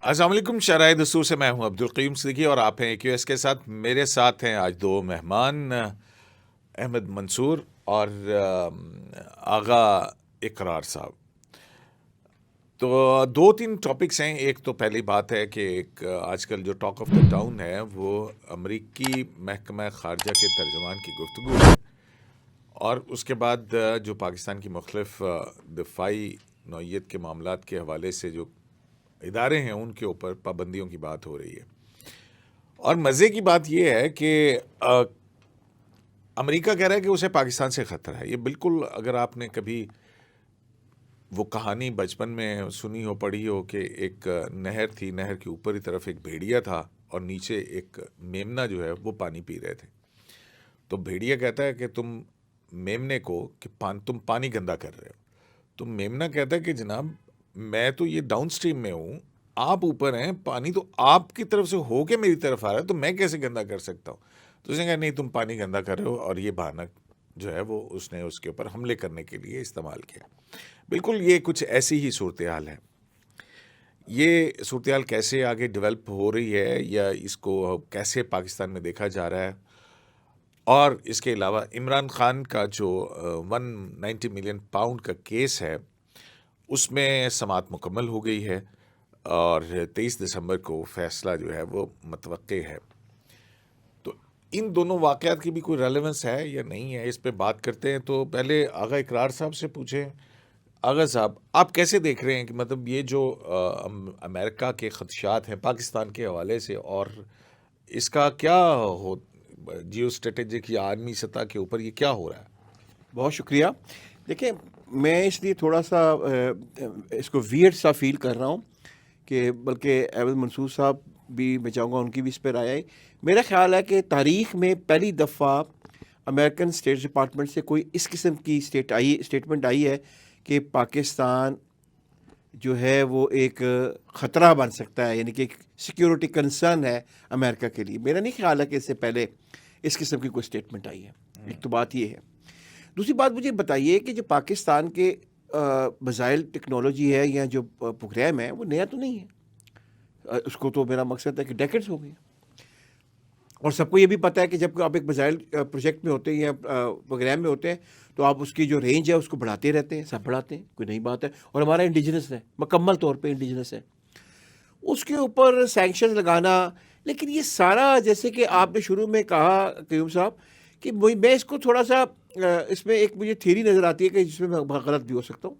السلام علیکم، شرائع دستور سے میں ہوں عبدالقیوم صدیقی اور آپ ہیں QS کے ساتھ. میرے ساتھ ہیں آج دو مہمان، احمد منصور اور آغا اقرار صاحب. تو دو تین ٹاپکس ہیں. ایک تو پہلی بات ہے کہ ایک آج کل جو ٹاک آف دا ٹاؤن ہے وہ امریکی محکمہ خارجہ کے ترجمان کی گفتگو ہے، اور اس کے بعد جو پاکستان کی مختلف دفاعی نوعیت کے معاملات کے حوالے سے جو ادارے ہیں ان کے اوپر پابندیوں کی بات ہو رہی ہے. اور مزے کی بات یہ ہے کہ امریکہ کہہ رہا ہے کہ اسے پاکستان سے خطرہ ہے. یہ بالکل، اگر آپ نے کبھی وہ کہانی بچپن میں سنی ہو، پڑھی ہو کہ ایک نہر تھی، نہر کے اوپر کی طرف ایک بھیڑیا تھا اور نیچے ایک میمنا جو ہے وہ پانی پی رہے تھے. تو بھیڑیا کہتا ہے کہ تم میمنے کو کہ تم پانی گندا کر رہے ہو. تو میمنا کہتا ہے کہ جناب میں تو یہ ڈاؤن سٹریم میں ہوں، آپ اوپر ہیں، پانی تو آپ کی طرف سے ہو کے میری طرف آ رہا ہے، تو میں کیسے گندا کر سکتا ہوں؟ تو اس نے کہا نہیں، تم پانی گندا کر رہے ہو، اور یہ بہانہ جو ہے وہ اس نے اس کے اوپر حملے کرنے کے لیے استعمال کیا. بالکل یہ کچھ ایسی ہی صورتحال ہے. یہ صورتحال کیسے آگے ڈیولپ ہو رہی ہے یا اس کو کیسے پاکستان میں دیکھا جا رہا ہے، اور اس کے علاوہ عمران خان کا جو 190 ملین پاؤنڈ کا کیس ہے اس میں سماعت مکمل ہو گئی ہے اور 23 دسمبر کو فیصلہ جو ہے وہ متوقع ہے. تو ان دونوں واقعات کی بھی کوئی ریلیونس ہے یا نہیں ہے، اس پہ بات کرتے ہیں. تو پہلے آغا اقرار صاحب سے پوچھیں. آغا صاحب، آپ کیسے دیکھ رہے ہیں کہ مطلب یہ جو امریکہ کے خدشات ہیں پاکستان کے حوالے سے، اور اس کا کیا ہو جیو اسٹریٹجک یا عالمی سطح کے اوپر یہ کیا ہو رہا ہے؟ بہت شکریہ. دیکھیں، میں اس لیے تھوڑا سا اس کو ویئرڈ سا فیل کر رہا ہوں کہ بلکہ احمد منصور صاحب بھی، میں چاہوں گا ان کی بھی اس پہ رائے آئی. میرا خیال ہے کہ تاریخ میں پہلی دفعہ امریکن اسٹیٹ ڈپارٹمنٹ سے کوئی اس قسم کی اسٹیٹمنٹ آئی ہے کہ پاکستان جو ہے وہ ایک خطرہ بن سکتا ہے، یعنی کہ ایک سیکیورٹی کنسرن ہے امریکہ کے لیے. میرا نہیں خیال ہے کہ اس سے پہلے اس قسم کی کوئی اسٹیٹمنٹ آئی ہے. ایک تو بات یہ ہے. دوسری بات، مجھے بتائیے کہ جو پاکستان کے میزائل ٹیکنالوجی ہے یا جو پروگرام ہے وہ نیا تو نہیں ہے. اس کو تو میرا مقصد ہے کہ ڈیکڈز ہو گئی، اور سب کو یہ بھی پتہ ہے کہ جب آپ ایک میزائل پروجیکٹ میں ہوتے ہیں یا پروگرام میں ہوتے ہیں تو آپ اس کی جو رینج ہے اس کو بڑھاتے رہتے ہیں، سب بڑھاتے ہیں، کوئی نئی بات ہے. اور ہمارا انڈیجنس ہے، مکمل طور پہ انڈیجنس ہے. اس کے اوپر سینکشن لگانا، لیکن یہ سارا جیسے کہ آپ نے شروع میں کہا قیوم صاحب کہ میں اس کو تھوڑا سا اس میں ایک مجھے تھیوری نظر آتی ہے کہ جس میں غلط بھی ہو سکتا ہوں.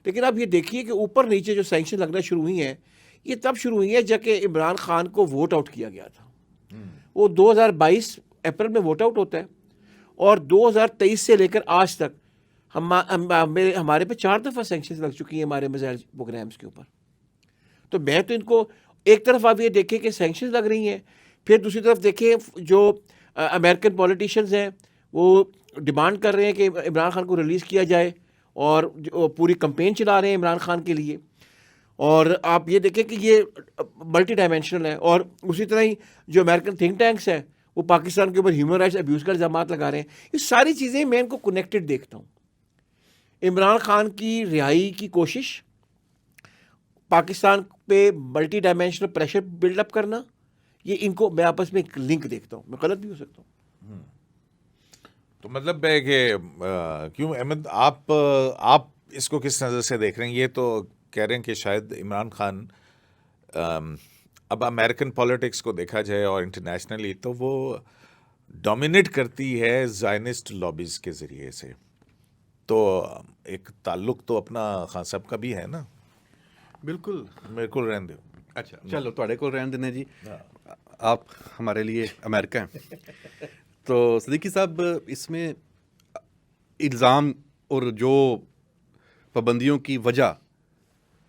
لیکن آپ یہ دیکھیے کہ اوپر نیچے جو سینکشن لگنا شروع ہوئی ہیں یہ تب شروع ہوئی ہیں جب کہ عمران خان کو ووٹ آؤٹ کیا گیا تھا. وہ 2022 اپریل میں ووٹ آؤٹ ہوتا ہے، اور 2023 سے لے کر آج تک ہمارے پہ 4 دفعہ سینکشنز لگ چکی ہیں ہمارے میزائل پروگرامز کے اوپر. تو میں تو ان کو ایک طرف آپ یہ دیکھیں کہ سینکشنز لگ رہی ہیں، پھر دوسری طرف دیکھیں جو امریکن پولیٹیشینز ہیں وہ ڈیمانڈ کر رہے ہیں کہ عمران خان کو ریلیز کیا جائے، اور پوری کمپین چلا رہے ہیں عمران خان کے لیے. اور آپ یہ دیکھیں کہ یہ ملٹی ڈائمینشنل ہے. اور اسی طرح ہی جو امریکن تھنک ٹینکس ہیں وہ پاکستان کے اوپر ہیومن رائٹس ابیوز کا الزامات لگا رہے ہیں. یہ ساری چیزیں میں ان کو کنیکٹڈ دیکھتا ہوں. عمران خان کی رہائی کی کوشش، پاکستان پہ multi dimensional pressure build up کرنا، یہ ان کو میں آپس میں ایک لنک دیکھتا ہوں. میں غلط بھی ہو سکتا ہوں. تو مطلب ہے کہ کیوں احمد، آپ اس کو کس نظر سے دیکھ رہے ہیں؟ یہ تو کہہ رہے ہیں کہ شاید عمران خان اب امریکن پولیٹکس کو دیکھا جائے اور انٹرنیشنلی تو وہ ڈومینیٹ کرتی ہے زائنسٹ لابیز کے ذریعے سے. تو ایک تعلق تو اپنا خان صاحب کا بھی ہے نا. بالکل. میرے کو رہن دو. اچھا چلو، تھوڑے کو رہن دینے جی، آپ ہمارے لیے امریکہ ہیں. تو صدیقی صاحب، اس میں الزام اور جو پابندیوں کی وجہ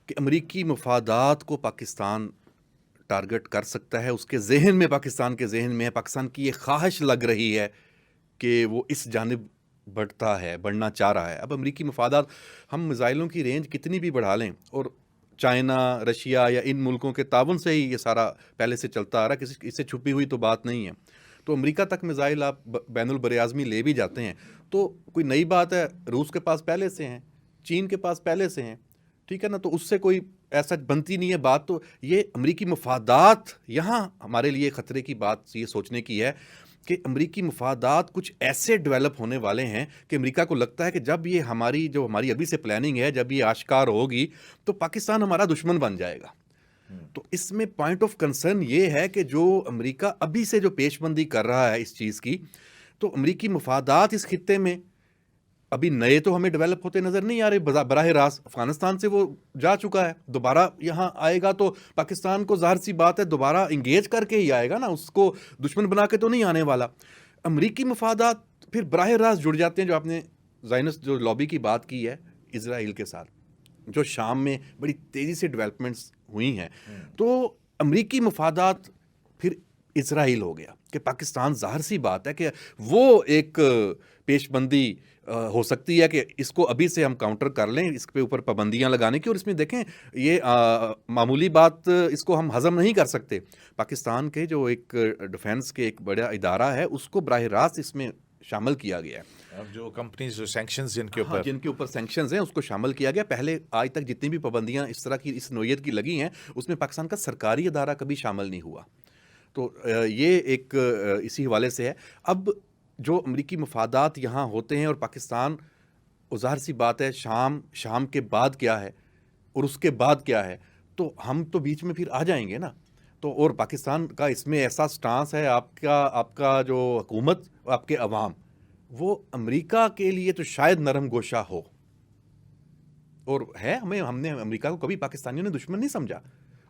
کہ امریکی مفادات کو پاکستان ٹارگٹ کر سکتا ہے، اس کے ذہن میں، پاکستان کے ذہن میں پاکستان کی یہ خواہش لگ رہی ہے کہ وہ اس جانب بڑھنا چاہ رہا ہے. اب امریکی مفادات، ہم میزائلوں کی رینج کتنی بھی بڑھا لیں، اور چائنا، رشیا یا ان ملکوں کے تعاون سے ہی یہ سارا پہلے سے چلتا آ رہا، کسی اس سے چھپی ہوئی تو بات نہیں ہے. تو امریکہ تک میزائل آپ بین البراعظمی لے بھی جاتے ہیں تو کوئی نئی بات ہے. روس کے پاس پہلے سے ہیں، چین کے پاس پہلے سے ہیں، ٹھیک ہے نا, تو اس سے کوئی ایسا بنتی نہیں ہے بات. تو یہ امریکی مفادات یہاں ہمارے لیے خطرے کی بات یہ سوچنے کی ہے کہ امریکی مفادات کچھ ایسے ڈیولپ ہونے والے ہیں کہ امریکہ کو لگتا ہے کہ جب یہ ہماری ابھی سے پلاننگ ہے, جب یہ آشکار ہوگی تو پاکستان ہمارا دشمن بن جائے گا. تو اس میں پوائنٹ آف کنسرن یہ ہے کہ جو امریکہ ابھی سے جو پیش بندی کر رہا ہے اس چیز کی, تو امریکی مفادات اس خطے میں ابھی نئے تو ہمیں ڈیولپ ہوتے نظر نہیں آ رہے. براہ راست افغانستان سے وہ جا چکا ہے, دوبارہ یہاں آئے گا تو پاکستان کو ظاہر سی بات ہے دوبارہ انگیج کر کے ہی آئے گا نا, اس کو دشمن بنا کے تو نہیں آنے والا. امریکی مفادات پھر براہ راست جڑ جاتے ہیں, جو آپ نے زائنسٹ جو لابی کی بات کی ہے اسرائیل کے ساتھ, جو شام میں بڑی تیزی سے ڈیولپمنٹس ہوئی ہیں. تو امریکی مفادات پھر اسرائیل ہو گیا کہ پاکستان, ظاہر سی بات ہے کہ وہ ایک پیش بندی ہو سکتی ہے کہ اس کو ابھی سے ہم کاؤنٹر کر لیں, اس پہ اوپر پابندیاں لگانے کی. اور اس میں دیکھیں یہ معمولی بات, اس کو ہم ہضم نہیں کر سکتے. پاکستان کے جو ایک ڈیفنس کے ایک بڑا ادارہ ہے اس کو براہ راست اس میں شامل کیا گیا ہے. اب جو کمپنیز جو سینکشنز جن کے اوپر سینکشنز ہیں اس کو شامل کیا گیا. پہلے آج تک جتنی بھی پابندیاں اس طرح کی اس نوعیت کی لگی ہیں اس میں پاکستان کا سرکاری ادارہ کبھی شامل نہیں ہوا. تو یہ ایک اسی حوالے سے ہے. اب جو امریکی مفادات یہاں ہوتے ہیں اور پاکستان, ظاہر سی بات ہے شام کے بعد کیا ہے اور اس کے بعد کیا ہے, تو ہم تو بیچ میں پھر آ جائیں گے نا. تو اور پاکستان کا اس میں ایسا سٹانس ہے, آپ کا جو حکومت, آپ کے عوام, وہ امریکہ کے لیے تو شاید نرم گوشہ ہو, اور ہے. ہم نے امریکہ کو کبھی پاکستانیوں نے دشمن نہیں سمجھا,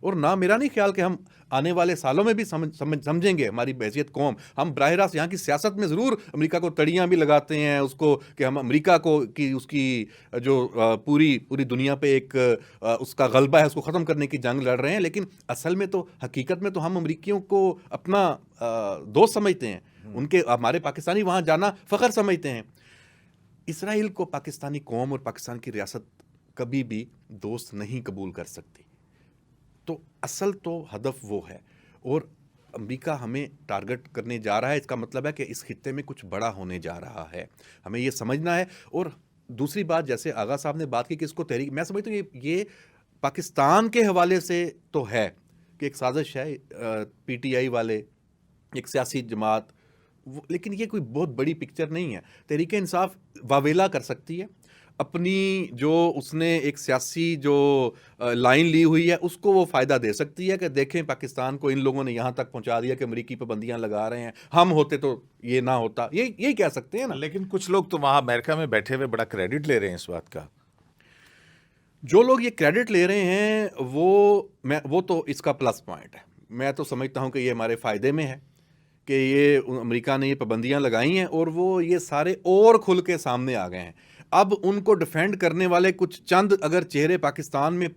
اور نہ میرا نہیں خیال کہ ہم آنے والے سالوں میں بھی سمجھیں گے. ہماری بحیثیت قوم, ہم براہ راست یہاں کی سیاست میں ضرور امریکہ کو تڑیاں بھی لگاتے ہیں اس کو کہ ہم امریکہ کو کی اس کی جو پوری دنیا پہ ایک اس کا غلبہ ہے اس کو ختم کرنے کی جنگ لڑ رہے ہیں. لیکن اصل میں تو حقیقت میں تو ہم امریکیوں کو اپنا دوست سمجھتے ہیں, ہمارے پاکستانی وہاں جانا فخر سمجھتے ہیں. اسرائیل کو پاکستانی قوم اور پاکستان کی ریاست کبھی بھی دوست نہیں قبول کر سکتی. تو اصل تو ہدف وہ ہے, اور امریکہ ہمیں ٹارگٹ کرنے جا رہا ہے. اس کا مطلب ہے کہ اس خطے میں کچھ بڑا ہونے جا رہا ہے, ہمیں یہ سمجھنا ہے. اور دوسری بات, جیسے آغا صاحب نے بات کی کہ اس کو تحریک, میں سمجھتا ہوں یہ پاکستان کے حوالے سے تو ہے کہ ایک سازش ہے, پی ٹی آئی والے, ایک سیاسی جماعت, لیکن یہ کوئی بہت بڑی پکچر نہیں ہے. تحریک انصاف واویلا کر سکتی ہے اپنی, جو اس نے ایک سیاسی جو لائن لی ہوئی ہے اس کو وہ فائدہ دے سکتی ہے کہ دیکھیں پاکستان کو ان لوگوں نے یہاں تک پہنچا دیا کہ امریکی پابندیاں لگا رہے ہیں, ہم ہوتے تو یہ نہ ہوتا, یہی کہہ سکتے ہیں نا. لیکن کچھ لوگ تو وہاں امریکہ میں بیٹھے ہوئے بڑا کریڈٹ لے رہے ہیں اس بات کا. جو لوگ یہ کریڈٹ لے رہے ہیں وہ تو اس کا پلس پوائنٹ ہے. میں تو سمجھتا ہوں کہ یہ ہمارے فائدے میں ہے کہ یہ امریکہ نے یہ پابندیاں لگائی ہیں اور وہ یہ سارے اور کھل کے سامنے آ گئے ہیں. اب ان کو ڈیفینڈ کرنے والے کچھ چند اگر چہرے پاکستان میں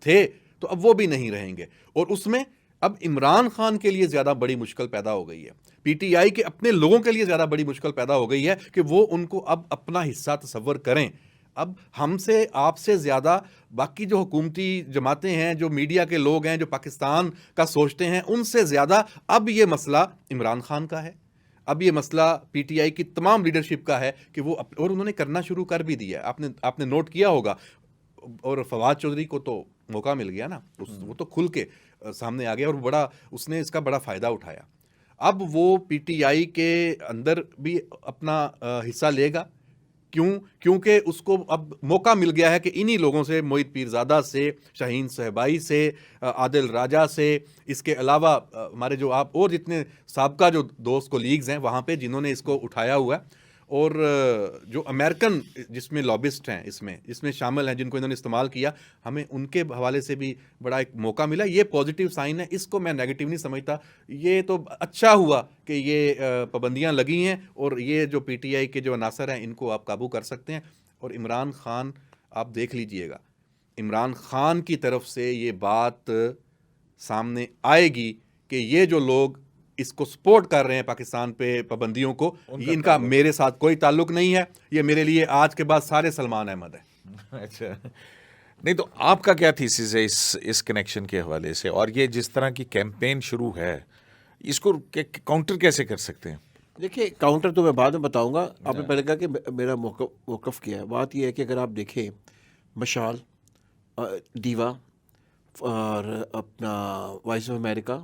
تھے تو اب وہ بھی نہیں رہیں گے, اور اس میں اب عمران خان کے لیے زیادہ بڑی مشکل پیدا ہو گئی ہے, پی ٹی آئی کے اپنے لوگوں کے لیے زیادہ بڑی مشکل پیدا ہو گئی ہے کہ وہ ان کو اب اپنا حصہ تصور کریں. اب ہم سے, آپ سے زیادہ باقی جو حکومتی جماعتیں ہیں, جو میڈیا کے لوگ ہیں, جو پاکستان کا سوچتے ہیں, ان سے زیادہ اب یہ مسئلہ عمران خان کا ہے, اب یہ مسئلہ پی ٹی آئی کی تمام لیڈرشپ کا ہے کہ وہ, اور انہوں نے کرنا شروع کر بھی دیا. آپ نے نوٹ کیا ہوگا, اور فواد چودھری کو تو موقع مل گیا نا, وہ تو کھل کے سامنے آ گیا اور اس نے اس کا بڑا فائدہ اٹھایا. اب وہ پی ٹی آئی کے اندر بھی اپنا حصہ لے گا. کیونکہ اس کو اب موقع مل گیا ہے کہ انہی لوگوں سے, معید پیرزادہ سے, شاہین صہبائی سے, عادل راجہ سے, اس کے علاوہ ہمارے جو آپ اور جتنے سابقہ جو دوست کولیگز ہیں وہاں پہ جنہوں نے اس کو اٹھایا ہوا ہے, اور جو امریکن جس میں لابسٹ ہیں اس میں شامل ہیں جن کو انہوں نے استعمال کیا, ہمیں ان کے حوالے سے بھی بڑا ایک موقع ملا. یہ پازیٹیو سائن ہے, اس کو میں نیگیٹو نہیں سمجھتا. یہ تو اچھا ہوا کہ یہ پابندیاں لگی ہیں اور یہ جو پی ٹی آئی کے جو عناصر ہیں ان کو آپ قابو کر سکتے ہیں. اور عمران خان, آپ دیکھ لیجئے گا, عمران خان کی طرف سے یہ بات سامنے آئے گی کہ یہ جو لوگ اس کو سپورٹ کر رہے ہیں پاکستان پہ پابندیوں کو, یہ ان کا میرے ساتھ کوئی تعلق نہیں ہے, یہ میرے لیے آج کے بعد سارے سلمان احمد ہیں. اچھا, نہیں تو آپ کا کیا تھیسس ہے اس کنیکشن کے حوالے سے, اور یہ جس طرح کی کیمپین شروع ہے اس کو کاؤنٹر کیسے کر سکتے ہیں؟ دیکھیں, کاؤنٹر تو میں بعد میں بتاؤں گا. آپ نے پہلے کہا کہ میرا موقف کیا ہے. بات یہ ہے کہ اگر آپ دیکھیں مشال, دیوا اور اپنا وائس آف امریکہ،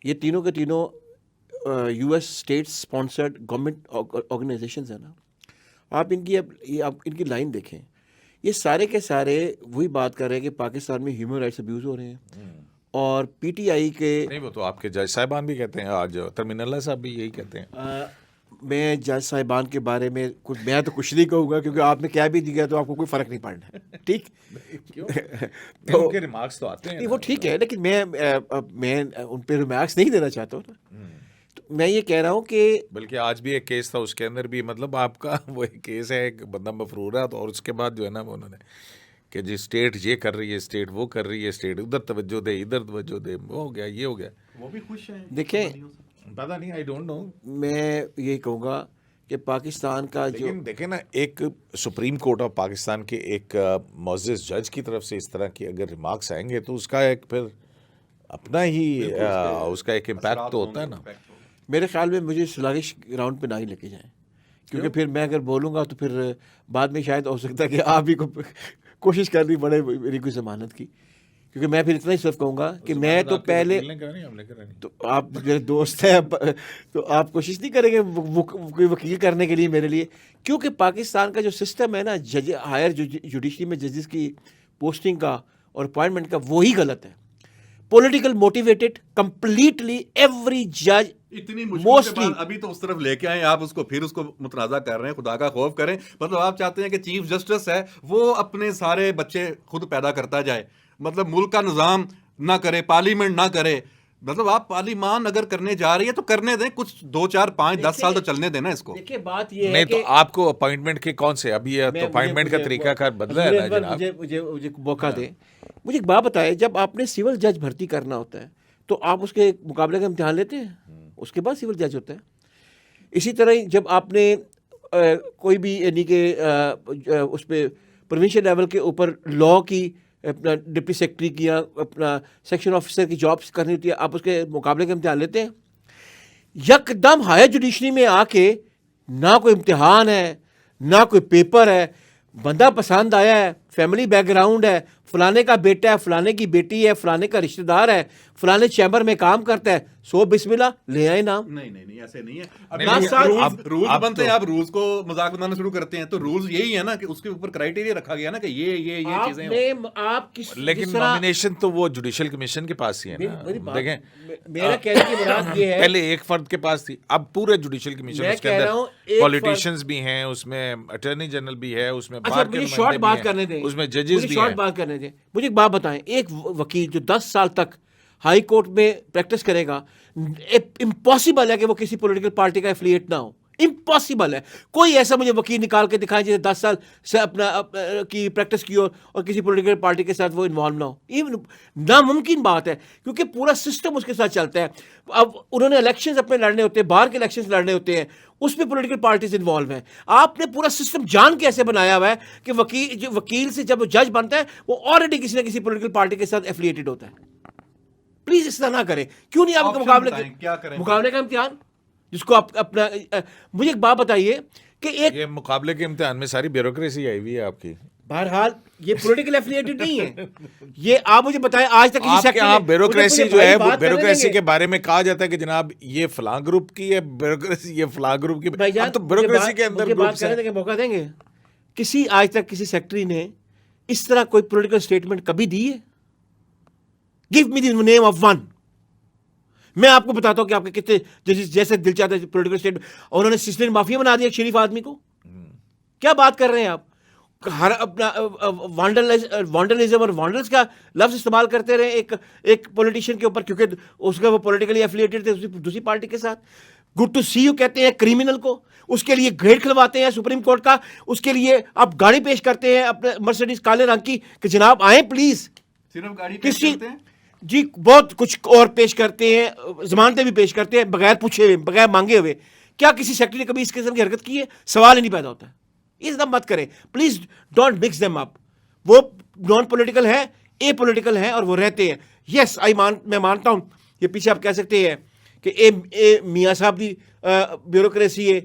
یہ تینوں کے تینوں U S state sponsored government organisations ہیں نا. آپ ان کی لائن دیکھیں، یہ سارے کے سارے وہی بات کر رہے ہیں کہ پاکستان میں ہیومن رائٹس ابیوز ہو رہے ہیں. اور پی ٹی آئی کے نہیں، وہ تو آپ کے جج صاحبان بھی کہتے ہیں، آج ترمین اللہ صاحب بھی یہی کہتے ہیں. میں جج صاحبان کے بارے میں میں تو کچھ نہیں کہوں گا، کیونکہ آپ نے کیا بھی دیا تو آپ کو کوئی فرق نہیں پڑنا ہے. ٹھیک، تو ان کے ریمارکس تو آتے ہیں، وہ ٹھیک ہے، لیکن میں ان پہ ریمارکس نہیں دینا چاہتا ہوں نا. تو میں یہ کہہ رہا ہوں کہ بلکہ آج بھی ایک کیس تھا، اس کے اندر بھی مطلب آپ کا وہ ایک کیس ہے، ایک بندہ مفرور ہے، تو اور اس کے بعد جو ہے نا انہوں نے کہ جی اسٹیٹ یہ کر رہی ہے، اسٹیٹ وہ کر رہی ہے، اسٹیٹ ادھر توجہ دے، ادھر توجہ دے، وہ ہو گیا، یہ ہو گیا. وہ بھی خوش ہیں. دیکھیں، پتہ نہیں، آئی ڈونٹ نو. میں یہ کہوں گا کہ پاکستان کا جو لیکن دیکھیں نا، ایک سپریم کورٹ آف پاکستان کے ایک معزز جج کی طرف سے اس طرح کی اگر ریمارکس آئیں گے تو اس کا ایک پھر اپنا ہی اس کا ایک امپیکٹ تو ہوتا ہے نا. میرے خیال میں مجھے سلاغش گراؤنڈ پہ نہ ہی لے کے جائیں، کیونکہ پھر میں اگر بولوں گا تو پھر بعد میں شاید ہو سکتا ہے کہ آپ ہی کو کوشش کرنی پڑے میری کوئی ضمانت کی، کیونکہ میں پھر اتنا ہی صرف کہوں گا کہ میں تو پہلے تو آپ میرے دوست ہیں تو آپ کوشش نہیں کریں گے کوئی وکیل کرنے کے لیے میرے لیے، کیونکہ پاکستان کا جو سسٹم ہے نا جج ہائر جوڈیشری میں ججز کی پوسٹنگ کا اور اپوائنٹمنٹ کا، وہی غلط ہے. پولیٹیکل موٹیویٹڈ کمپلیٹلی ایوری جج اتنی مشکل سے بات ابھی تو اس طرف لے کے آئے آپ، اس کو پھر اس کو متنازع کر رہے ہیں. خدا کا خوف کریں. مطلب آپ چاہتے ہیں کہ چیف جسٹس ہے وہ اپنے سارے بچے خود پیدا کرتا جائے، مطلب ملک کا نظام نہ کرے، پارلیمنٹ نہ کرے. مطلب آپ پارلیمان اگر کرنے جا رہی ہے تو کرنے دیں، کچھ 2 4 5 10 سال تو چلنے دیں نا اس کو. دیکھیں بات یہ ہے نہیں تو کہ آپ کو اپوائنٹمنٹ کے کون سے ابھی تو اپوائنٹمنٹ کا طریقہ کار بدلا ہے نا جناب. مجھے موقع دیں، مجھے ایک بات بتائے، جب آپ نے سول جج بھرتی کرنا ہوتا ہے تو آپ اس کے مقابلے کا امتحان لیتے ہیں، اس کے بعد سول جج ہوتا ہے. اسی طرح ہی جب آپ نے کوئی بھی یعنی کہ اس پہ پروونشل لیول کے اوپر لاء کی اپنا ڈپٹی سیکرٹری کی یا اپنا سیکشن آفیسر کی جابس کرنی ہوتی ہے، آپ اس کے مقابلے کا امتحان لیتے ہیں. یک دم ہائر جوڈیشری میں آ کے نہ کوئی امتحان ہے نہ کوئی پیپر ہے، بندہ پسند آیا ہے، فیملی بیک گراؤنڈ ہے، فلانے کا بیٹا ہے، فلانے کی بیٹی ہے، فلانے کا رشتہ دار ہے، فلانے چیمبر میں کام کرتا ہے، سو بسم اللہ لے آئے نام. نہیں ایسے نہیں نہیں، ہے. رولز بنتے ہیں، آپ رولز کو مذاق بنانا شروع کرتے ہیں تو رولز یہی ہے نا کہ اس کے اوپر کرائیٹیریا رکھا گیا نا کہ یہ چیزیں. لیکن نامینیشن تو وہ جوڈیشل کمیشن کے پاس ہی ہے نا. دیکھیں، میرا کہنے کی مراد یہ ہے، پہلے ایک فرد کے پاس تھی، اب پورے جوڈیشل کمیشن اس کے اندر پولیٹیشینز بھی ہیں، اس میں اٹارنی جنرل بھی ہے، اس میں بار کے شارٹ بات کرنے دیں، اس میں ججز بھی ہیں. بات کرنے دیں. مجھے ایک بات بتائیں، ایک وکیل جو 10 سال تک ہائی کورٹ میں پریکٹس کرے گا، امپاسبل ہے کہ وہ کسی پولیٹیکل پارٹی کا ایفیلیٹ نہ ہو. امپاسبل ہے. کوئی ایسا مجھے وکیل نکال کے دکھائیں جسے 10 سال سے اپنا کی پریکٹس کی اور کسی پولیٹیکل پارٹی کے ساتھ وہ انوالو نہ ہو. یہ ناممکن بات ہے، کیونکہ پورا سسٹم اس کے ساتھ چلتا ہے. اب انہوں نے الیکشنز اپنے لڑنے ہوتے ہیں، باہر کے الیکشنز لڑنے ہوتے ہیں، اس میں پولیٹیکل پارٹیز انوالو ہیں. آپ نے پورا سسٹم جان کے ایسے بنایا ہوا ہے کہ وکیل سے جب جج بنتا ہے وہ آلریڈی کسی نہ کسی پولیٹیکل پارٹی کے ساتھ ایفیلیٹڈ ہوتا ہے. پلیز اس طرح نہ کریں. کیوں نہیں آپ کا مقابلے کا امتحان جس کو آپ اپنا. مجھے ایک بات بتائیے کہ یہ مقابلے کے امتحان میں ساری بیوروکریسی آئی ہوئی ہے آپ کی. بہرحال یہ پولیٹیکل ایفیلیٹڈ نہیں ہے. یہ آپ مجھے بتائیں آج تک کسی سیکٹر میں بیوروکریسی جو ہے وہ بیوروکریسی کے بارے میں کہا جاتا ہے کہ جناب یہ فلاں گروپ کی ہے بیوروکریسی، یہ فلاں گروپ کی. اب تو بیوروکریسی کے اندر بات کرنے کے موقع دیں گے. کسی آج تک کسی سیکٹری نے اس طرح کوئی پولیٹیکل اسٹیٹمنٹ کبھی دی ہے؟ Give me the name of one. میں آپ کو بتاتا ہوں کہ آپ کے کتنے جیسے دل چاہتا ہے پولیٹیکل اسٹیٹمنٹ، اور انہوں نے سسٹم مافیا بنا دیا ایک شریف آدمی کو. کیا بات کر رہے ہیں آپ؟ ہر اپنا وانڈلزم اور وانڈلز کا لفظ استعمال کرتے رہے ایک پولیٹیشین کے اوپر، کیونکہ اس کا وہ پولیٹیکلی ایفیلیٹڈ تھے دوسری پارٹی کے ساتھ. گڈ ٹو سی یو کہتے ہیں کریمنل کو، اس کے لیے گریڈ کھلواتے ہیں سپریم کورٹ کا، اس کے لیے آپ گاڑی پیش کرتے ہیں اپنے مرسیڈیز کالے رنگ کی کہ جناب آئیں پلیز. صرف گاڑی پیش کرتے ہیں جی، بہت کچھ اور پیش کرتے ہیں، ضمانتیں بھی پیش کرتے ہیں بغیر پوچھے ہوئے، بغیر مانگے ہوئے. کیا کسی سیکٹری نے کبھی اس قسم کی حرکت کی ہے؟ سوال ہی نہیں پیدا ہوتا. یہ ایک دم مت کریں please, don't mix them up. وہ نان پولیٹیکل ہے، اے پولیٹیکل ہیں اور وہ رہتے ہیں. یس میں مانتا ہوں یہ پیچھے آپ کہہ سکتے ہیں کہ اے میاں صاحب کی بیوروکریسی ہے،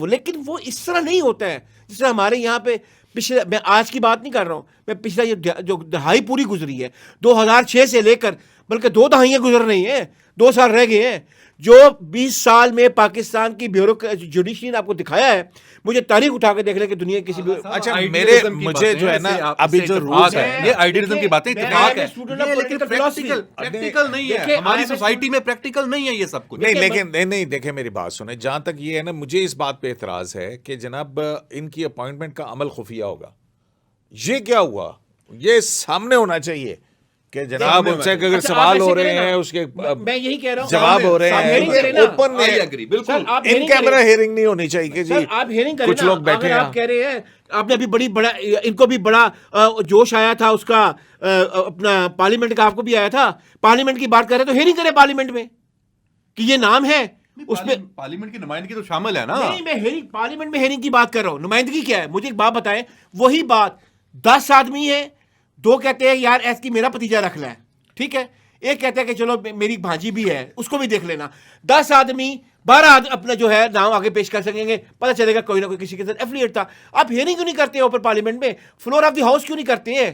لیکن وہ اس طرح نہیں ہوتا ہے جس طرح ہمارے یہاں پہ پچھلے میں آج کی بات نہیں کر رہا ہوں, میں پچھلا جو دہائی پوری گزری ہے 2006 سے لے کر, بلکہ 2 دہائیاں گزر رہی ہیں, 2 سال رہ گئے ہیں, جو 20 سال میں پاکستان کی جوڈیشری نے آپ کو دکھایا ہے. مجھے تاریخ اٹھا کے دیکھ لیں کہ دنیا کی کسی بھی. اچھا مجھے جو ہے نا ابھی جو رولز ہے یہ آئیڈیلزم کی باتیں اتفاق ہے, لیکن پریکٹیکل نہیں ہے ہماری سوسائٹی میں, پریکٹیکل نہیں ہے یہ سب کچھ. نہیں لیکن نہیں دیکھیں میری بات سنیں, جہاں تک یہ ہے نا مجھے اس بات پہ اعتراض ہے کہ جناب ان کی اپوائنٹمنٹ کا عمل خفیہ ہوگا. یہ کیا ہوا, یہ سامنے ہونا چاہیے کہ جناب ان سے اگر سوال ہو رہے ہیں اس کے میں یہی کہہ رہا ہوں جواب ہو رہے ہیں اوپن بالکل ان کیمرہ ہیئرنگ نہیں ہونی چاہیے کہ جی آپ ہیئرنگ کریں. کچھ لوگ بیٹھے ہیں. آپ کہہ رہے ہیں آپ نے ابھی بڑا ان کو بھی بڑا جوش آیا تھا اس کا اپنا پارلیمنٹ کا, آپ کو بھی آیا تھا, پارلیمنٹ کی بات کر رہے تو ہیئرنگ کریں پارلیمنٹ میں کہ یہ نام ہے اس پہ. پارلیمنٹ کی نمائندگی تو شامل ہے نا. نہیں میں پارلیمنٹ میں ہیئرنگ کی بات کر رہا ہوں, نمائندگی کیا ہے مجھے ایک بات بتائیں. وہی بات 10 آدمی ہے, 2 کہتے ہیں یار ایس کی میرا بھتیجا رکھ لے, ٹھیک ہے, ایک کہتا ہے کہ چلو میری بھانجی بھی ہے اس کو بھی دیکھ لینا. 10 آدمی 12 اپنا جو ہے نام آگے پیش کر سکیں گے, پتہ چلے گا کوئی نہ کوئی کسی کے ساتھ ایفیلیٹ تھا. آپ ہیئرنگ کیوں نہیں کرتے اوپر پارلیمنٹ میں, فلور آف دی ہاؤس کیوں نہیں کرتے ہیں؟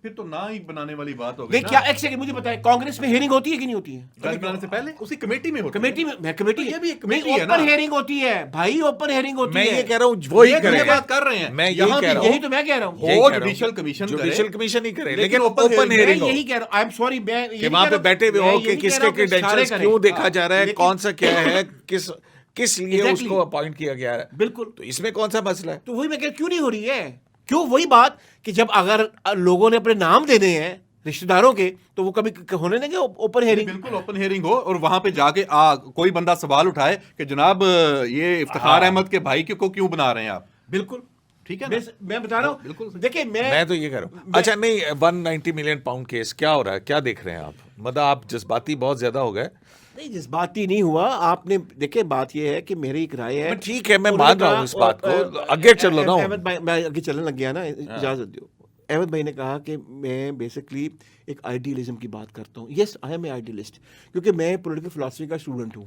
پھر تو نہ ہی بنانے والی بات ہو گئی. کیا ایک سیکنڈ مجھے بتائیں, کانگریس میں ہیئرنگ ہوتی ہے کہ نہیں ہوتی ہے؟ بنانے سے پہلے اسی کمیٹی میں ہوتی ہے. کمیٹی میں کمیٹی یہ بھی ایک کمیٹی ہے نا. اوپن ہیئرنگ ہوتی ہے بھائی, اوپن ہیئرنگ ہوتی ہے. میں یہ کہہ رہا ہوں وہی کریں, بات کر رہے ہیں میں یہی کہہ رہا ہوں, یہی تو میں کہہ رہا ہوں, وہ جوڈیشل کمیشن جوڈیشل کمیشن ہی کرے لیکن لیکن open اوپن hearing ہیئرنگ ہو یہی کہہ رہا ہوں. آئی ایم سوری, میں کہ وہاں پہ بیٹھے ہوئے ہو کہ کس کے کریڈینشلز کیوں دیکھا جا رہا ہے, کون سا کیا ہے, کس لیے اس کو اپوائنٹ کیا گیا ہے. بالکل, تو اس میں کون سا مسئلہ ہے؟ تو وہی میں کہہ کیوں نہیں ہو رہی ہے, کیوں وہی بات کہ جب اگر لوگوں نے اپنے نام دینے ہیں رشتہ داروں کے تو وہ کبھی ہونے دیں گے اوپن ہیئرنگ. بالکل اوپن ہیئرنگ ہو, اور وہاں پہ جا کے کوئی بندہ سوال اٹھائے کہ جناب یہ افتخار احمد کے بھائی کو کیوں بنا رہے ہیں آپ. بالکل ٹھیک ہے, میں بتا رہا ہوں. بالکل دیکھیں میں تو یہ کہہ رہا ہوں. اچھا نہیں, 190 ملین پاؤنڈ کیس کیا ہو رہا ہے, کیا دیکھ رہے ہیں آپ؟ مطلب آپ جذباتی بہت زیادہ ہو گئے. نہیں جذباتی نہیں ہوا آپ نے. دیکھیں بات یہ ہے کہ میری ایک رائے ہے. ٹھیک ہے میں مان رہا ہوں اس بات کو, آگے چل رہا ہوں. احمد بھائی میں آگے چلنے لگ گیا نا, اجازت دیو. احمد بھائی نے کہا کہ میں بیسکلی ایک آئیڈیلزم کی بات کرتا ہوں. یس آئی ایم اے آئیڈیلسٹ, کیونکہ میں پولیٹیکل فلاسفی کا اسٹوڈنٹ ہوں.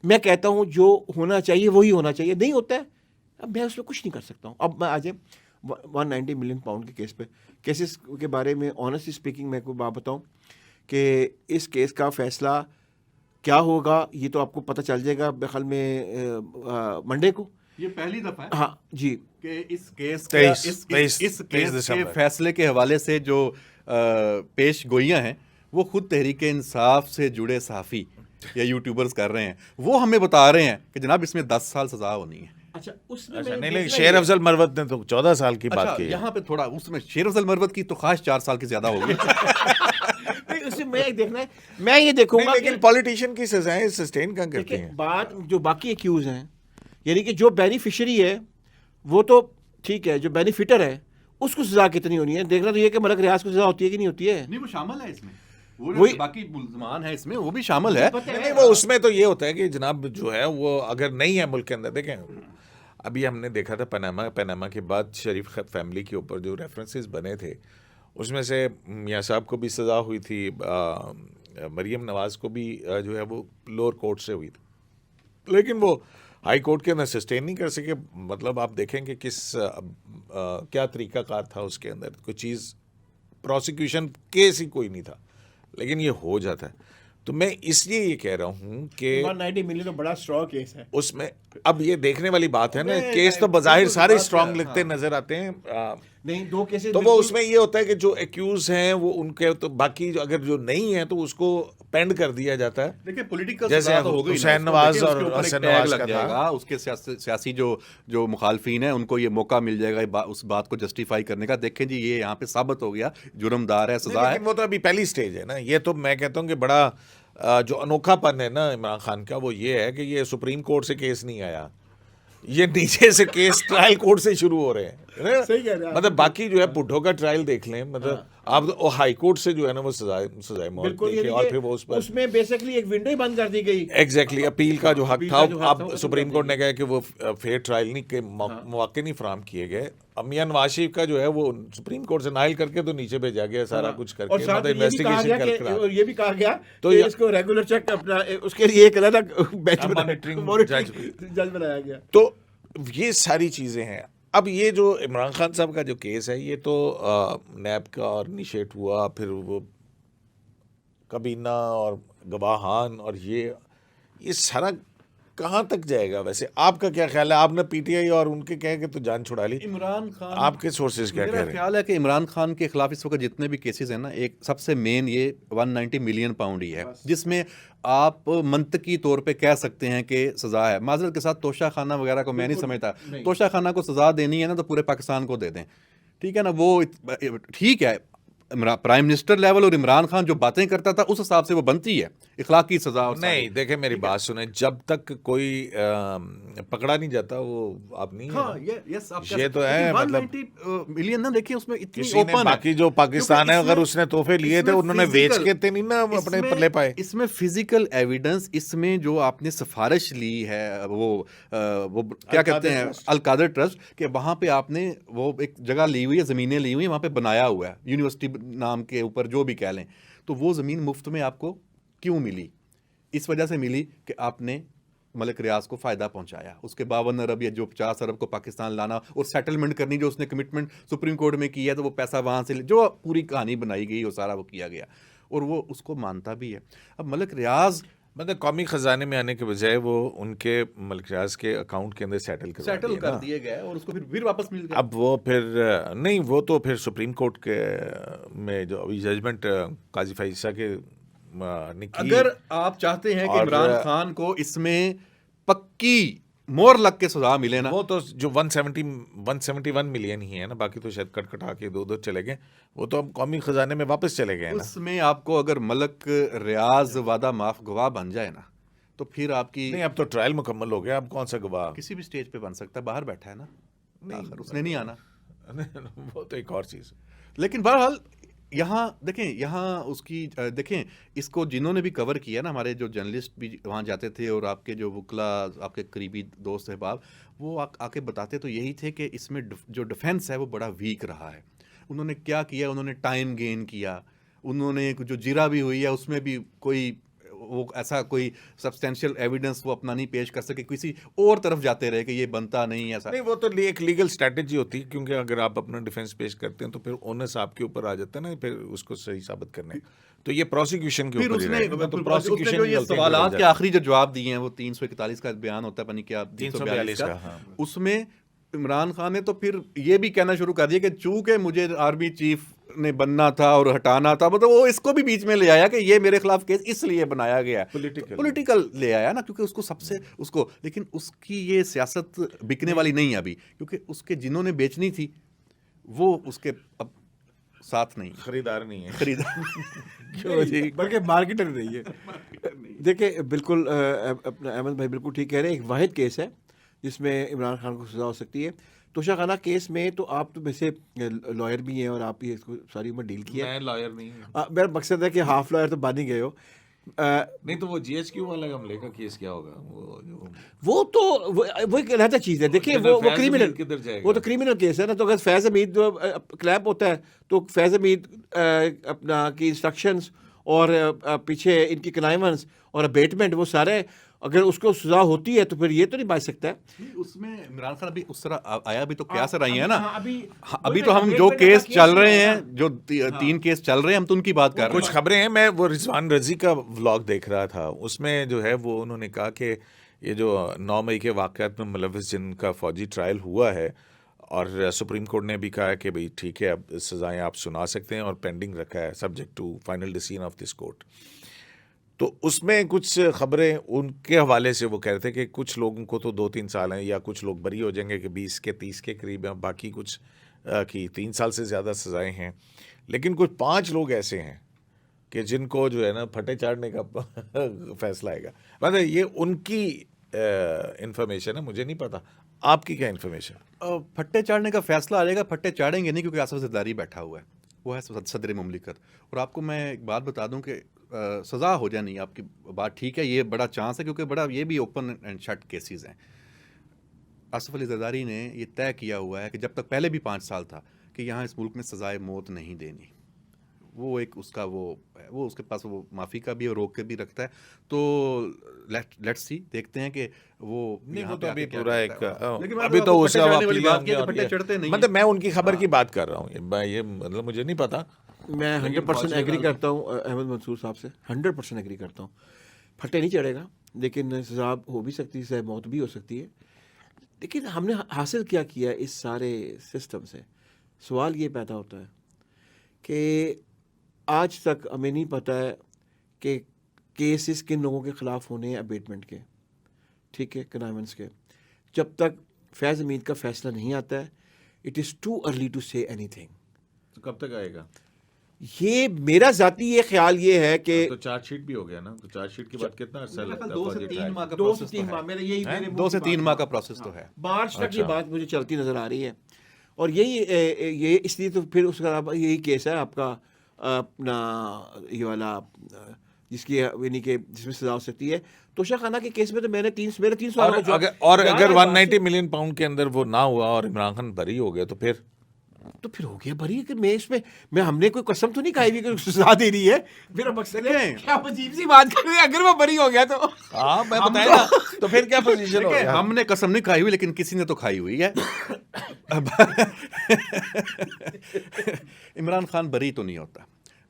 میں کہتا ہوں جو ہونا چاہیے وہی ہونا چاہیے, نہیں ہوتا ہے اب میں اس میں کچھ نہیں کر سکتا ہوں. اب میں آج 190 ملین پاؤنڈ کے کیس پہ, کیسز کے بارے میں آنیسٹلی اسپیکنگ میں کوئی بات بتاؤں کہ اس کیس کا فیصلہ کیا ہوگا یہ تو آپ کو پتہ چل جائے گا بخل میں منڈے کو. یہ پہلی دفعہ ہے ہاں جی کہ اس کیس کے فیصلے کے حوالے سے جو پیش گوئیاں ہیں وہ خود تحریک انصاف سے جڑے صحافی یا یوٹیوبرز کر رہے ہیں. وہ ہمیں بتا رہے ہیں کہ جناب اس میں 10 سال سزا ہونی ہے. اچھا اس میں نہیں, شیر افضل مروت نے تو 14 سال کی بات کی. یہاں پہ تھوڑا اس میں شیر افضل مروت کی تو خاص 4 سال کی زیادہ ہوگی. اس میں دیکھنا ہے, میں یہ دیکھوں گا لیکن پولیٹیشین کی سزائیں سسٹین کہاں کرتی ہیں. بات جو باقی ایکیوز ہیں, یعنی کہ جو بینیفیشری ہے وہ تو ٹھیک ہے, جو بینیفیٹر ہے اس کو سزا کتنی ہونی ہے دیکھنا تو یہ کہ ملک ریاض کو سزا ہوتی ہے کہ نہیں ہوتی ہے. نہیں وہ شامل ہے اس میں, وہ باقی ملزمان ہیں اس میں وہ بھی شامل ہے. نہیں وہ اس میں تو یہ ہوتا ہے کہ جناب جو ہے وہ اگر نہیں ہے ملک کے اندر. دیکھیں ابھی ہم نے دیکھا تھا پیناما کے بعد شریف فیملی کے اوپر جو ریفرنسز بنے تھے اس میں سے میاں صاحب کو بھی سزا ہوئی تھی, مریم نواز کو بھی جو ہے وہ لوور کورٹ سے ہوئی تھی, لیکن وہ ہائی کورٹ کے اندر سسٹین نہیں کر سکے. مطلب آپ دیکھیں کہ کیا طریقہ کار تھا اس کے اندر, کوئی چیز پروسیکیوشن کیس ہی کوئی نہیں تھا, لیکن یہ ہو جاتا ہے. تو میں اس لیے یہ کہہ رہا ہوں کہ 190 ملین بڑا اسٹرانگ کیس ہے. اس میں اب یہ دیکھنے والی بات ہے نا, کیس تو بظاہر سارے اسٹرانگ لگتے نظر آتے ہیں. نہیں 2 کیسز تو وہ اس میں یہ ہوتا ہے کہ جو ایکیوز ہیں وہ ان کے تو باقی اگر جو نہیں ہیں تو اس کو پینڈ کر دیا جاتا ہے. دیکھیں پولیٹیکل جیسے حسین نواز اور حسن نواز کا تھا, اس کے سیاسی جو مخالفین ہیں ان کو یہ موقع مل جائے گا اس بات کو جسٹیفائی کرنے کا. دیکھیں جی یہ یہاں پہ ثابت ہو گیا جرم دار ہے, سزا ہے. لیکن وہ تو ابھی پہلی سٹیج ہے نا. یہ تو میں کہتا ہوں کہ بڑا جو انوکھا پن ہے نا عمران خان کا وہ یہ ہے کہ یہ سپریم کورٹ سے کیس نہیں آیا, یہ نیچے سے کیس ٹرائل کورٹ سے شروع ہو رہے ہیں. مطلب باقی جو ہے پٹھوں کا ٹرائل دیکھ لیں, مطلب آپ ہائی کورٹ سے جو ہے نا وہ سزائے موت دیکھیں, اور پھر وہ اس میں بیسکلی ایک ونڈو ہی بند کر دی گئی. ایگزیکٹلی اپیل کا جو حق تھا اب سپریم کورٹ نے کہا کہ وہ فیئر ٹرائل نہیں کے مواقع نہیں فراہم کیے گئے. میاں نواز شریف کا جو ہے وہ سپریم کورٹ سے نائل کر کے تو نیچے بھیجا گیا سارا کچھ کر کے, مطلب انویسٹیگیشن کر کے, اور یہ بھی کہا گیا تو اس کو ریگولر چیک اپنا اس کے لیے ایک الگ بیچ مانیٹرنگ جج بنایا گیا. تو یہ ساری چیزیں ہیں. اب یہ جو عمران خان صاحب کا جو کیس ہے یہ تو نیب کا اور انیشیٹ ہوا، پھر وہ کابینہ اور گواہان اور یہ سارا کہاں تک جائے گا؟ ویسے آپ کا کیا خیال ہے؟ آپ نے پی ٹی آئی اور ان کے کہہ کے تو جان چھڑا لی، عمران خان، آپ کے سورسز کیا کہہ میرا رہے ہیں؟ خیال ہے کہ عمران خان کے خلاف اس وقت جتنے بھی کیسز ہیں نا، ایک سب سے مین یہ 190 ملین پاؤنڈ ہی ہے، جس میں آپ منطقی طور پہ کہہ سکتے ہیں کہ سزا ہے۔ معذرت کے ساتھ توشہ خانہ وغیرہ کو میں نہیں سمجھتا، توشہ خانہ کو سزا دینی ہے نا تو پورے پاکستان کو دے دیں، ٹھیک ہے نا، وہ ٹھیک ہے، پرائم منسٹر لیول اور عمران خان جو باتیں کرتا تھا اس حساب سے وہ بنتی ہے اخلاقی سزا۔ اور نہیں دیکھیں میری بات سنیں، جب تک کوئی پکڑا نہیں جاتا وہ آپ نہیں ہاں یہ تو ہے، مطلب 190 ملین نہ دیکھیں اس میں اتنی کسی نے اوپن باقی جو پاکستان ہے اگر اس نے تحفے لیے تھے انہوں نے بیچ کے تھے نہیں نا اپنے پلے پائے۔ اس میں فزیکل ایویڈنس، اس میں جو آپ نے سفارش لی ہے وہ کیا کہتے ہیں القادر ٹرسٹ، کہ وہاں پہ آپ نے وہ ایک جگہ لی ہوئی ہے، زمینیں لی ہوئی ہیں، وہاں پہ بنایا ہوا ہے یونیورسٹی نام کے اوپر، جو بھی کہہ لیں، تو وہ زمین مفت میں آپ کو کیوں ملی؟ اس وجہ سے ملی کہ آپ نے ملک ریاض کو فائدہ پہنچایا، اس کے 52 ارب یا جو 50 ارب کو پاکستان لانا اور سیٹلمنٹ کرنی جو اس نے کمٹمنٹ سپریم کورٹ میں کی ہے، تو وہ پیسہ وہاں سے جو پوری کہانی بنائی گئی وہ سارا وہ کیا گیا اور وہ اس کو مانتا بھی ہے۔ اب ملک ریاض مطلب قومی خزانے میں آنے کے بجائے وہ ان کے ملک ریاض کے اکاؤنٹ کے اندر سیٹل کر دیے گئے اور اس کو پھر واپس مل گیا۔ اب وہ پھر نہیں، وہ تو پھر سپریم کورٹ کے میں جو ابھی ججمنٹ قاضی فائزہ کے اگر آپ چاہتے ہیں کہ عمران خان کو اس میں پکی مور لگ کے سزا ملے نا، وہ تو جو 171 ملین ہی ہے نا، باقی تو شاید کٹ کٹا کے دو چلے گئے، وہ تو اب قومی خزانے میں واپس چلے گئے نا۔ اس میں آپ کو اگر ملک ریاض وعدہ معاف گواہ بن جائے نا تو پھر آپ کی نہیں، اب تو ٹرائل مکمل ہو گیا، اب کون سا گواہ؟ کسی بھی سٹیج پہ بن سکتا ہے، باہر بیٹھا ہے نا، اس نے نہیں آنا، وہ تو ایک اور چیز۔ لیکن بہرحال یہاں دیکھیں، یہاں اس کی دیکھیں، اس کو جنہوں نے بھی کور کیا نا، ہمارے جو جرنلسٹ بھی وہاں جاتے تھے اور آپ کے جو وکلا، آپ کے قریبی دوست احباب، وہ آ کے بتاتے تو یہی تھے کہ اس میں جو ڈیفینس ہے وہ بڑا ویک رہا ہے۔ انہوں نے کیا کیا؟ انہوں نے ٹائم گین کیا، انہوں نے جو جرا بھی ہوئی ہے اس میں بھی کوئی وہ ایسا کوئی سبسٹینشیل ایویڈنس وہ اپنا نہیں پیش کر سکے، کسی اور طرف جاتے رہے کہ یہ بنتا نہیں ایسا نہیں، وہ تو ایک لیگل اسٹریٹجی ہوتی ہے، کیونکہ اگر آپ اپنا ڈیفینس پیش کرتے ہیں تو پھر اونس آپ کے اوپر آ جاتا ہے نا، پھر اس کو صحیح ثابت کرنے، تو یہ پروسیکیوشن کے اوپر ہی رہے گا۔ تو پروسیکیوشن جو یہ سوالات کے آخری جو جواب دیے ہیں وہ 341 کا بیان ہوتا ہے، پتہ نہیں کیا 342 کا، اس میں عمران خان نے تو پھر یہ بھی کہنا شروع کر دیا کہ چونکہ مجھے آرمی چیف نے بننا تھا اور ہٹانا تھا، مطلب وہ اس کو بھی بیچ میں لے آیا کہ یہ میرے خلاف کیس اس لیے بنایا گیا ہے، پولیٹیکل لے آیا نا، کیونکہ اس کو سب سے اس کو، لیکن اس کی یہ سیاست بکنے والی نہیں ہے ابھی، کیونکہ اس کے جنہوں نے بیچنی تھی وہ اس کے اب ساتھ نہیں، خریدار نہیں ہے، خریدار بلکہ مارکیٹر نہیں ہے۔ دیکھیں بالکل اپنا احمد بھائی بالکل ٹھیک کہہ رہے ہیں، ایک واحد کیس ہے جس میں عمران خان کو سزا ہو سکتی ہے۔ توشہ خانہ کیس میں تو آپ تو ویسے لائر بھی ہیں اور آپ بھی اس کو ساری عمر ڈیل کیا ہے۔ میں لائر نہیں ہوں، میرا مقصد ہے کہ ہاف لائر تو بن ہی گئے ہو۔ نہیں تو وہ جی ایچ کیو والا حملے کا کیس کیا ہوگا؟ وہ تو وہ ایک علیحدہ چیز ہے، دیکھیں وہ کریمنل، کدھر جائے گا؟ وہ تو کریمنل کیس ہے نا، تو اگر فیض حمید جو کلیپ ہوتا ہے تو فیض حمید اپنا کی انسٹرکشنز اور پیچھے ان کی کنائیونس اور ابیٹمنٹ وہ سارے اگر اس کو سزا ہوتی ہے تو پھر یہ تو نہیں بچ سکتا ہے۔ اس میں عمران خان ابھی اس طرح آیا بھی تو کیا سر آئی ہیں نا، ابھی تو ہم جو کیس چل رہے ہیں، جو 3 کیس چل رہے ہیں، ہم تو ان کی بات کر رہے ہیں۔ کچھ خبریں ہیں، میں وہ رضوان رضی کا ولاگ دیکھ رہا تھا، اس میں جو ہے وہ انہوں نے کہا کہ یہ جو 9 مئی کے واقعات میں ملوث جن کا فوجی ٹرائل ہوا ہے اور سپریم کورٹ نے بھی کہا کہ بھئی ٹھیک ہے اب سزائیں آپ سنا سکتے ہیں اور پینڈنگ رکھا ہے subject to final decision of this court, تو اس میں کچھ خبریں ان کے حوالے سے وہ کہہ رہے تھے کہ کچھ لوگوں کو تو 2-3 سال ہیں یا کچھ لوگ بری ہو جائیں گے کہ 20 کے 30 کے قریب ہیں، باقی کچھ کی 3 سال سے زیادہ سزائیں ہیں، لیکن کچھ 5 لوگ ایسے ہیں کہ جن کو جو ہے نا پھٹے چاڑنے کا فیصلہ آئے گا۔ مطلب یہ ان کی انفارمیشن ہے، مجھے نہیں پتا آپ کی کیا انفارمیشن؟ پھٹے چاڑنے کا فیصلہ آئے گا، پھٹے چاڑیں گے نہیں، کیونکہ آصف زرداری بیٹھا ہوا ہے، وہ ہے صدر مملکت۔ اور آپ کو میں ایک بات بتا دوں کہ سزا ہو جانی، آپ کی بات ٹھیک ہے، یہ بڑا چانس ہے کیونکہ بڑا یہ بھی اوپن اینڈ شٹ کیسز ہیں۔ آصف علی زرداری نے یہ طے کیا ہوا ہے کہ جب تک پہلے بھی 5 سال تھا کہ یہاں اس ملک میں سزائے موت نہیں دینی، وہ ایک اس کا وہ اس کے پاس وہ معافی کا بھی اور روک کے بھی رکھتا ہے. تو لیٹس سی, دیکھتے ہیں کہ وہ نہیں, وہ تو ابھی پورا ایک لیکن ابھی تو اس کا پھٹے چڑھتے نہیں. مطلب میں ان کی خبر کی بات کر رہا ہوں, یہ مطلب مجھے نہیں پتا. میں 100% ایگری کرتا ہوں احمد منصور صاحب سے, 100% ایگری کرتا ہوں. پھٹے نہیں چڑھے گا, لیکن سزا ہو بھی سکتی ہے, موت بھی ہو سکتی ہے. لیکن ہم نے حاصل کیا کیا اس سارے سسٹم سے؟ سوال یہ پیدا ہوتا ہے کہ آج تک ہمیں نہیں پتہ ہے کہ کیسز کن لوگوں کے خلاف ہونے ہیں ابیٹمنٹ کے, ٹھیک ہے, کنائمنس کے. جب تک فیض حمید کا فیصلہ نہیں آتا ہے, it is too early to say anything. تو کب تک آئے گا؟ یہ میرا ذاتی یہ خیال یہ ہے کہ تو چارج شیٹ بھی ہو گیا نا, تو چارج شیٹ کے بعد کتنا عرصہ لگتا ہے؟ 2 سے 3 ماہ کا 2 سے 3 ماہ, میرا یہی 2 سے 3 ماہ کا پروسیس تو ہے. مارچ تک یہ بات مجھے چلتی نظر آ رہی ہے. اور یہ اس لیے تو پھر اس کا یہی کیس ہے آپ کا اپنا یہ والا جس کی یعنی کہ جس میں سزا ہو سکتی ہے. توشہ خانہ کے کیس میں تو میں نے 3 سوالوں کا اور اگر 190 ملین پاؤنڈ کے اندر وہ نہ ہوا اور عمران خان بری ہو گیا تو پھر ہو گیا بری. کہ میں اس میں ہم نے کوئی قسم تو نہیں کھائی ہوئی کہ سزا دے رہی ہے. میرا مقصد ہے کیا عجیب سی بات کر رہے ہیں, اگر وہ بری ہو گیا تو ہاں میں بتائیں نا, تو پھر کیا پوزیشن ہو گیا؟ ہم نے قسم نہیں کھائی ہوئی, لیکن کسی نے تو کھائی ہوئی ہے. عمران خان بری تو نہیں ہوتا,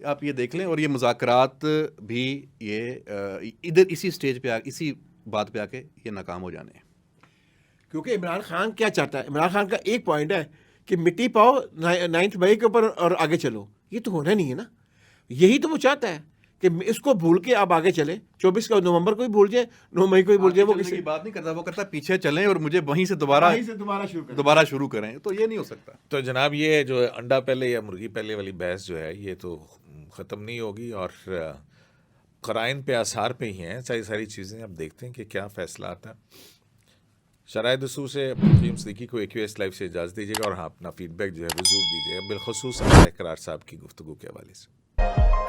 آپ یہ دیکھ لیں. اور یہ مذاکرات بھی یہ ادھر اسی سٹیج پہ اسی بات پہ آ کے یہ ناکام ہو جانے ہیں. کیونکہ عمران خان کیا چاہتا ہے؟ عمران خان کا ایک پوائنٹ ہے کہ مٹی پاؤ 9 مئی کے اوپر اور آگے چلو. یہ تو ہونا نہیں ہے نا, یہی تو وہ چاہتا ہے کہ اس کو بھول کے آپ آگے چلیں. 24 نومبر کو بھی بھول جائے, 9 مئی کو بھی بھول جائے. وہ کسی کی بات نہیں کرتا, وہ کرتا پیچھے چلیں اور مجھے وہیں سے دوبارہ شروع کریں. تو یہ نہیں ہو سکتا. تو جناب یہ جو انڈا پہلے یا مرغی پہلے والی بحث جو ہے یہ تو ختم نہیں ہوگی, اور قرائن پہ آثار پہ ہی ہیں ساری چیزیں. اب دیکھتے ہیں کہ کیا فیصلہ آتا ہے. شرائط دستور سے فیم صدیقی کو AQS لائیو سے اجازت دیجیے گا, اور ہاں اپنا فیڈ بیک جو ہے ضرور دیجیے گا, بالخصوص اقرار صاحب کی گفتگو کے حوالے سے.